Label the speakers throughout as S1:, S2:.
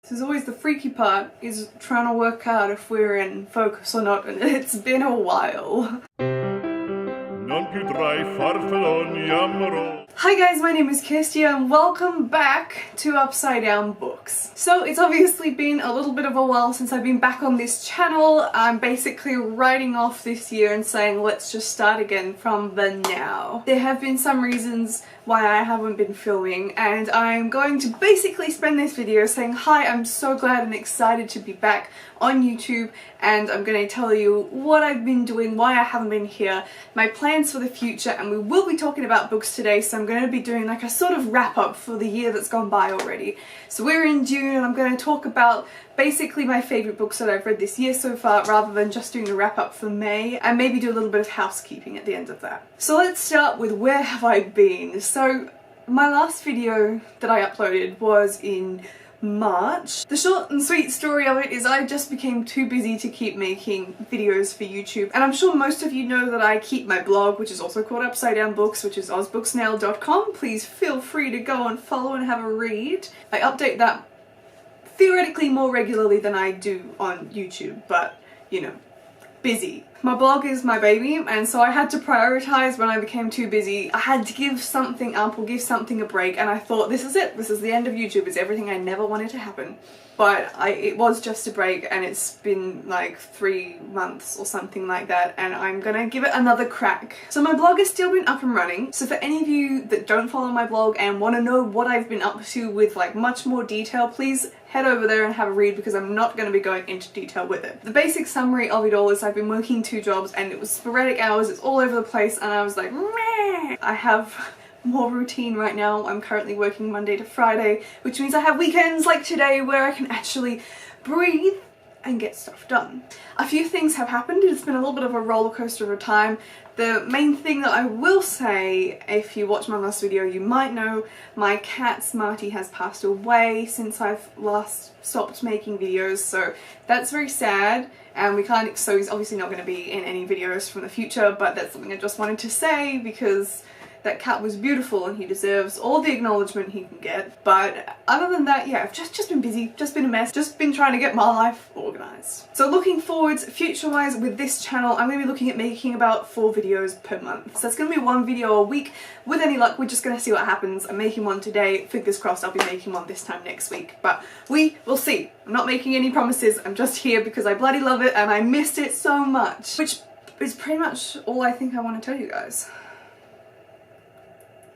S1: This is always the freaky part, is trying to work out if we're in focus or not, and it's been a while. Hi guys, my name is Kirsty and welcome back to Upside Down Books. So it's obviously been a little bit of a while since I've been back on this channel. I'm basically writing off this year and saying let's just start again from the now. There have been some reasons why I haven't been filming, and I'm going to basically spend this video saying hi, I'm so glad and excited to be back on YouTube, and I'm going to tell you what I've been doing, why I haven't been here, my plans for the future, and we will be talking about books today, so I'm going to be doing like a sort of wrap up for the year that's gone by already. So we're in June and I'm going to talk about basically my favourite books that I've read this year so far, rather than just doing the wrap up for May, and maybe do a little bit of housekeeping at the end of that. So let's start with where have I been. So my last video that I uploaded was in March. The short and sweet story of it is I just became too busy to keep making videos for YouTube, and I'm sure most of you know that I keep my blog, which is also called Upside Down Books, which is ozbooksnail.com. Please feel free to go and follow and have a read. I update that theoretically more regularly than I do on YouTube, but you know, busy. My blog is my baby, and so I had to prioritize when I became too busy. I had to give something up or give something a break, and I thought this is it, this is the end of YouTube, it's everything I never wanted to happen. But it was just a break, and it's been like 3 months or something like that, and I'm gonna give it another crack. So my blog has still been up and running, so for any of you that don't follow my blog and want to know what I've been up to with like much more detail, please head over there and have a read, because I'm not going to be going into detail with it. The basic summary of it all is I've been working 2 jobs and it was sporadic hours, it's all over the place, and I was like, meh. I have more routine right now. I'm currently working Monday to Friday, which means I have weekends like today where I can actually breathe and get stuff done. A few things have happened. It's been a little bit of a roller coaster of a time. The main thing that I will say, if you watched my last video, you might know my cat Smarty has passed away since I've last stopped making videos, so that's very sad, and so he's obviously not going to be in any videos from the future, but that's something I just wanted to say because that cat was beautiful and he deserves all the acknowledgement he can get. But other than that, yeah, I've just been busy, just been a mess, just been trying to get my life organised. So looking forwards, future-wise, with this channel, I'm going to be looking at making about 4 videos per month. So it's going to be 1 video a week. With any luck, we're just going to see what happens. I'm making one today, fingers crossed I'll be making one this time next week, but we will see. I'm not making any promises, I'm just here because I bloody love it and I missed it so much. Which is pretty much all I think I want to tell you guys.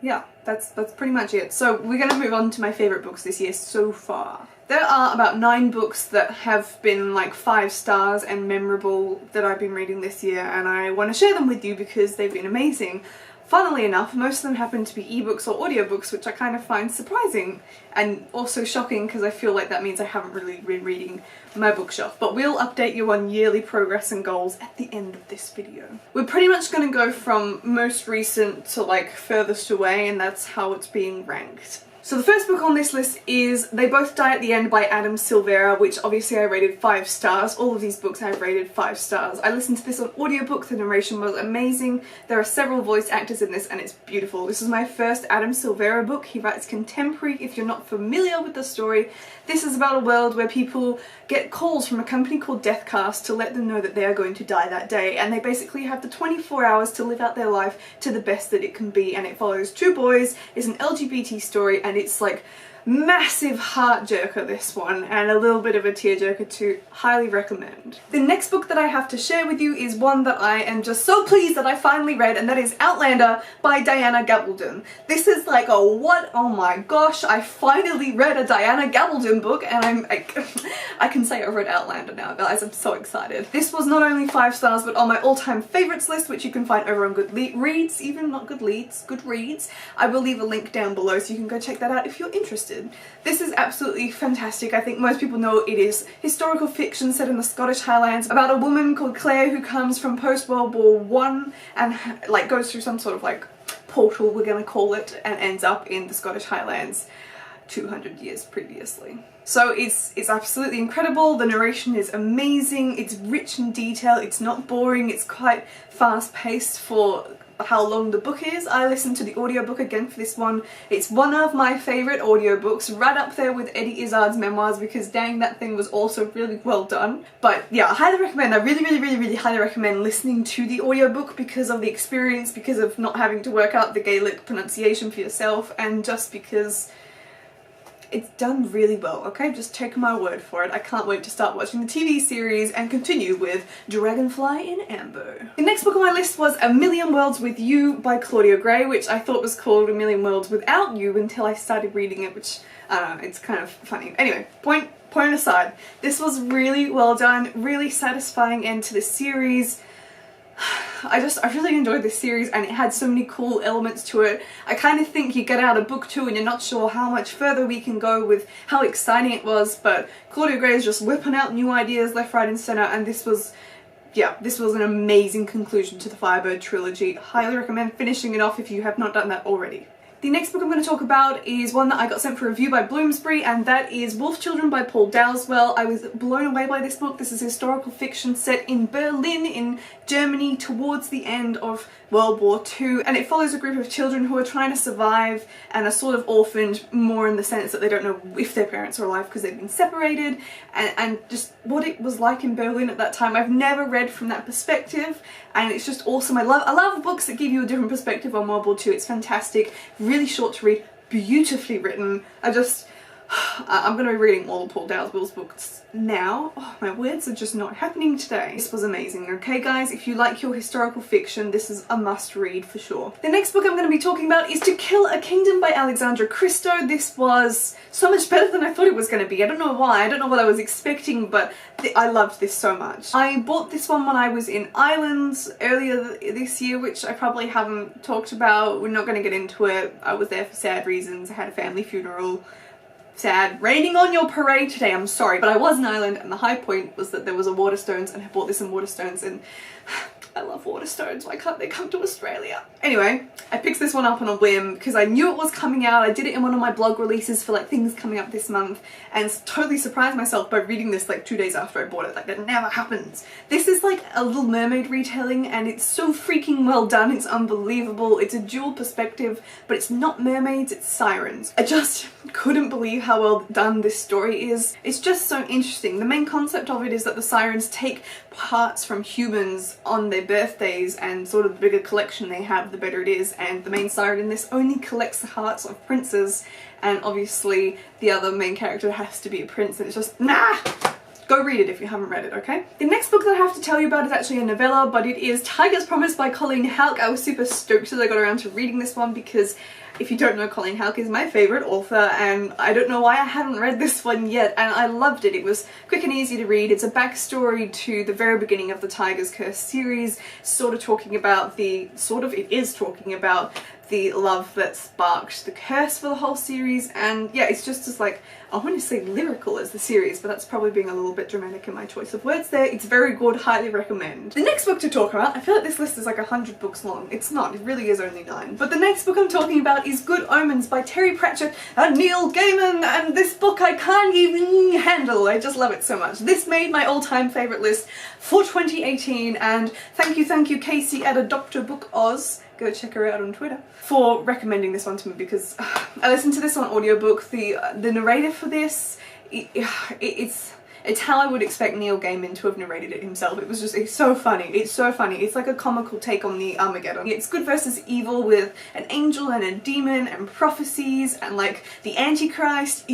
S1: Yeah, that's pretty much it. So we're going to move on to my favourite books this year so far. There are about 9 books that have been like 5 stars and memorable that I've been reading this year, and I want to share them with you because they've been amazing. Funnily enough, most of them happen to be ebooks or audiobooks, which I kind of find surprising and also shocking because I feel like that means I haven't really been reading my bookshelf. But we'll update you on yearly progress and goals at the end of this video. We're pretty much going to go from most recent to like furthest away, and that's how it's being ranked. So the first book on this list is They Both Die at the End by Adam Silvera, which obviously I rated 5 stars. All of these books I've rated 5 stars. I listened to this on audiobook, the narration was amazing. There are several voice actors in this and it's beautiful. This is my first Adam Silvera book. He writes contemporary. If you're not familiar with the story, this is about a world where people get calls from a company called Deathcast to let them know that they are going to die that day, and they basically have the 24 hours to live out their life to the best that it can be, and it follows 2 boys. It's an LGBT story and it's like massive heart jerker, this one, and a little bit of a tear jerker too. Highly recommend. The next book that I have to share with you is one that I am just so pleased that I finally read, and that is Outlander by Diana Gabaldon. This is like a what? Oh my gosh, I finally read a Diana Gabaldon book, and I can say I've read Outlander now, guys. I'm so excited. This was not only 5 stars, but on my all-time favourites list, which you can find over on Goodreads, even not Goodreads, Goodreads. I will leave a link down below so you can go check that out if you're interested. This is absolutely fantastic. I think most people know it is historical fiction set in the Scottish Highlands about a woman called Claire who comes from post-World War I and like goes through some sort of like portal, we're gonna call it, and ends up in the Scottish Highlands 200 years previously. So it's absolutely incredible. The narration is amazing, it's rich in detail, it's not boring, it's quite fast-paced for how long the book is. I listened to the audiobook again for this one. It's one of my favourite audiobooks, right up there with Eddie Izzard's memoirs, because dang, that thing was also really well done. But yeah, I highly recommend, I really highly recommend listening to the audiobook because of the experience, because of not having to work out the Gaelic pronunciation for yourself, and just because it's done really well, okay? Just take my word for it. I can't wait to start watching the TV series and continue with Dragonfly in Amber. The next book on my list was A Million Worlds with You by Claudia Gray, which I thought was called A Million Worlds Without You until I started reading it, which, I don't know, it's kind of funny. Anyway, point aside, this was really well done, really satisfying end to the series. I really enjoyed this series, and it had so many cool elements to it. I kind of think you get out of book 2 and you're not sure how much further we can go with how exciting it was, but Claudia Gray is just whipping out new ideas left, right and centre, and this was, yeah, this was an amazing conclusion to the Firebird trilogy. Highly recommend finishing it off if you have not done that already. The next book I'm going to talk about is one that I got sent for review by Bloomsbury, and that is Wolf Children by Paul Dowswell. I was blown away by this book. This is historical fiction set in Berlin in Germany towards the end of World War II, and it follows a group of children who are trying to survive and are sort of orphaned, more in the sense that they don't know if their parents are alive because they've been separated, and just what it was like in Berlin at that time. I've never read from that perspective, and it's just awesome. I love books that give you a different perspective on World War II. It's fantastic, really short to read, beautifully written. I'm going to be reading all of Paul Dowswell's books now. Oh, my words are just not happening today. This was amazing. Okay guys, if you like your historical fiction, this is a must read for sure. The next book I'm going to be talking about is To Kill a Kingdom by Alexandra Christo. This was so much better than I thought it was going to be. I don't know why, I don't know what I was expecting, but I loved this so much. I bought this one when I was in Ireland earlier this year, which I probably haven't talked about. We're not going to get into it. I was there for sad reasons. I had a family funeral. Sad. Raining on your parade today, I'm sorry, but I was in Ireland, and the high point was that there was a Waterstones, and I bought this in Waterstones, and I love Waterstones. Why can't they come to Australia? Anyway, I picked this one up on a whim because I knew it was coming out. I did it in one of my blog releases for like things coming up this month, and totally surprised myself by reading this like 2 days after I bought it. Like, that never happens. This is like a Little Mermaid retelling, and it's so freaking well done. It's unbelievable. It's a dual perspective, but it's not mermaids, it's sirens. I just couldn't believe how well done this story is. It's just so interesting. The main concept of it is that the sirens take parts from humans on their birthdays, and sort of the bigger collection they have, the better it is, and the main siren in this only collects the hearts of princes, and obviously the other main character has to be a prince, and it's just, nah! Go read it if you haven't read it, okay? The next book that I have to tell you about is actually a novella, but it is Tiger's Promise by Colleen Houck. I was super stoked that I got around to reading this one because, if you don't know, Colleen Houck is my favourite author, and I don't know why I haven't read this one yet, and I loved it. It was quick and easy to read. It's a backstory to the very beginning of the Tiger's Curse series, sort of talking about the love that sparked the curse for the whole series, and yeah, it's just as like, I want to say lyrical as the series, but that's probably being a little bit dramatic in my choice of words there. It's very good, highly recommend. The next book to talk about, I feel like this list is like 100 books long. It's not, it really is only 9. But the next book I'm talking about is Good Omens by Terry Pratchett and Neil Gaiman, and this book I can't even handle. I just love it so much. This made my all-time favourite list for 2018, and thank you Casey at a Dr. Book Oz, go check her out on Twitter, for recommending this one to me, because I listened to this on audiobook. The narrator for this, it's how I would expect Neil Gaiman to have narrated it himself. It's so funny. It's so funny. It's like a comical take on the Armageddon. It's good versus evil with an angel and a demon and prophecies and like the Antichrist.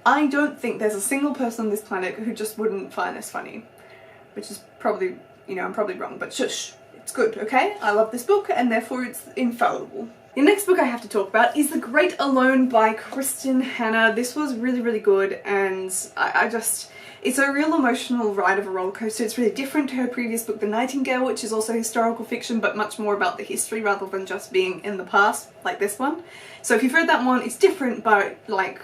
S1: I don't think there's a single person on this planet who just wouldn't find this funny, which is probably, you know, I'm probably wrong, but shush. It's good, okay? I love this book, and therefore it's infallible. The next book I have to talk about is The Great Alone by Kristen Hanna. This was really good, and it's a real emotional ride of a roller coaster. It's really different to her previous book, The Nightingale, which is also historical fiction, but much more about the history rather than just being in the past, like this one. So if you've read that one, it's different, but like,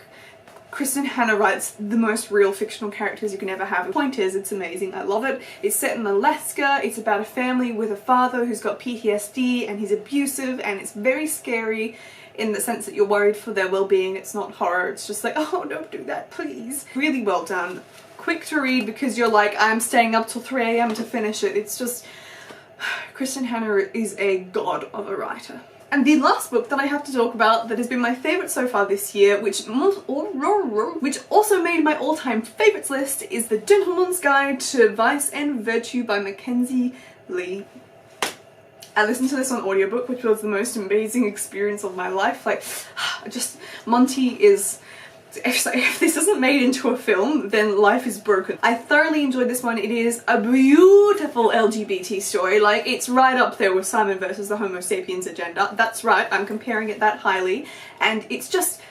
S1: Kristen Hanna writes the most real fictional characters you can ever have. The point is, it's amazing. I love it. It's set in Alaska. It's about a family with a father who's got PTSD and he's abusive, and it's very scary in the sense that you're worried for their well-being. It's not horror. It's just like, oh, don't do that, please. Really well done. Quick to read because you're like, I'm staying up till 3 AM to finish it. It's just Kristen Hanna is a god of a writer. And the last book that I have to talk about that has been my favourite so far this year, which also made my all-time favourites list, is The Gentleman's Guide to Vice and Virtue by Mackenzie Lee. I listened to this on audiobook, which was the most amazing experience of my life. Like, Monty is... If this isn't made into a film, then life is broken. I thoroughly enjoyed this one. It is a beautiful LGBT story. Like, it's right up there with Simon versus the Homo sapiens agenda. That's right, I'm comparing it that highly. And it's just...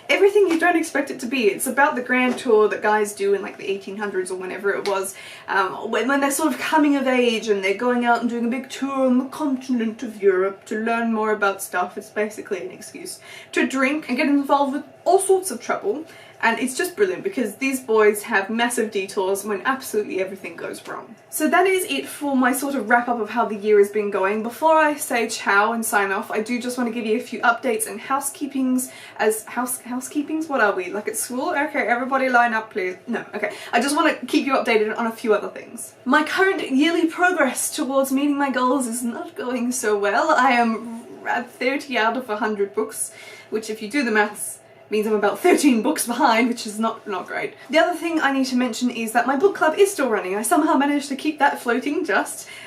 S1: everything you don't expect it to be. It's about the grand tour that guys do in like the 1800s or whenever it was, when they're sort of coming of age and they're going out and doing a big tour on the continent of Europe to learn more about stuff. It's basically an excuse to drink and get involved with all sorts of trouble. And it's just brilliant because these boys have massive detours when absolutely everything goes wrong. So that is it for my sort of wrap up of how the year has been going. Before I say ciao and sign off, I do just want to give you a few updates and housekeepings. Housekeepings? What are we? Like at school? Okay, everybody line up please. No, okay. I just want to keep you updated on a few other things. My current yearly progress towards meeting my goals is not going so well. I am at 30 out of 100 books, which if you do the maths, means I'm about 13 books behind, which is not great. The other thing I need to mention is that my book club is still running. I somehow managed to keep that floating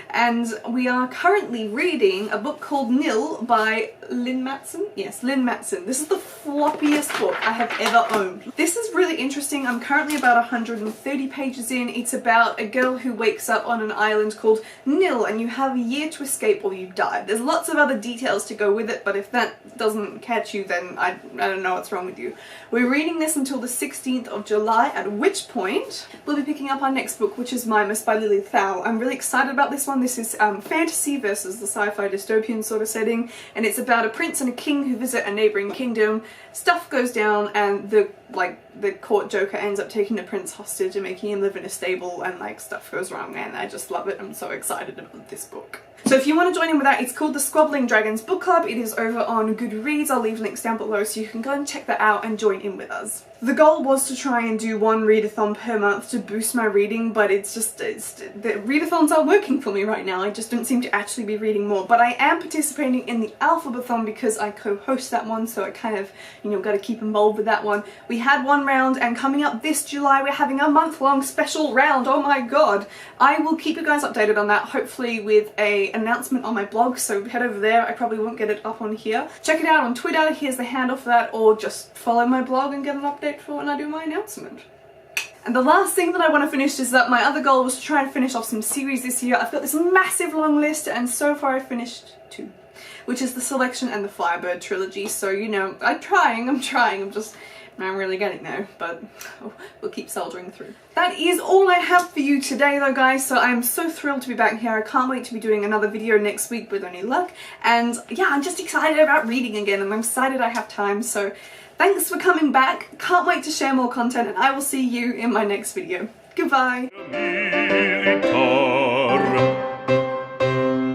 S1: and we are currently reading a book called Nil by Lynn Matson? Yes, Lynn Matson. This is the floppiest book I have ever owned. This is really interesting. I'm currently about 130 pages in. It's about a girl who wakes up on an island called Nil and you have a year to escape or you die. There's lots of other details to go with it, but if that doesn't catch you, then I don't know what's wrong with you. We're reading this until the 16th of July, at which point we'll be picking up our next book, which is Mimus by Lily Thal. I'm really excited about this one. This is fantasy versus the sci-fi dystopian sort of setting, and it's about a prince and a king who visit a neighbouring kingdom. Stuff goes down and the court joker ends up taking the prince hostage and making him live in a stable, and like stuff goes wrong, and I just love it. I'm so excited about this book. So if you want to join in with that, it's called the Squabbling Dragons Book Club. It is over on Goodreads. I'll leave links down below so you can go and check that out and join in with us. The goal was to try and do one readathon per month to boost my reading, but the readathons aren't working for me right now. I just don't seem to actually be reading more. But I am participating in the Alphabathon because I co-host that one, so I kind of, got to keep involved with that one. We had one round, and coming up this July we're having a month-long special round. Oh my god! I will keep you guys updated on that, hopefully with a announcement on my blog, so head over there. I probably won't get it up on here. Check it out on Twitter, here's the handle for that, or just follow my blog and get an update for when I do my announcement. And the last thing that I want to finish is that my other goal was to try and finish off some series this year. I've got this massive long list, and so far I've finished 2, which is the Selection and the Firebird trilogy, so I'm trying, I'm just not really getting there, but we'll keep soldiering through. That is all I have for you today though, guys, so I'm so thrilled to be back here. I can't wait to be doing another video next week with any luck, and yeah, I'm just excited about reading again, and I'm excited I have time, so thanks for coming back. Can't wait to share more content, and I will see you in my next video. Goodbye!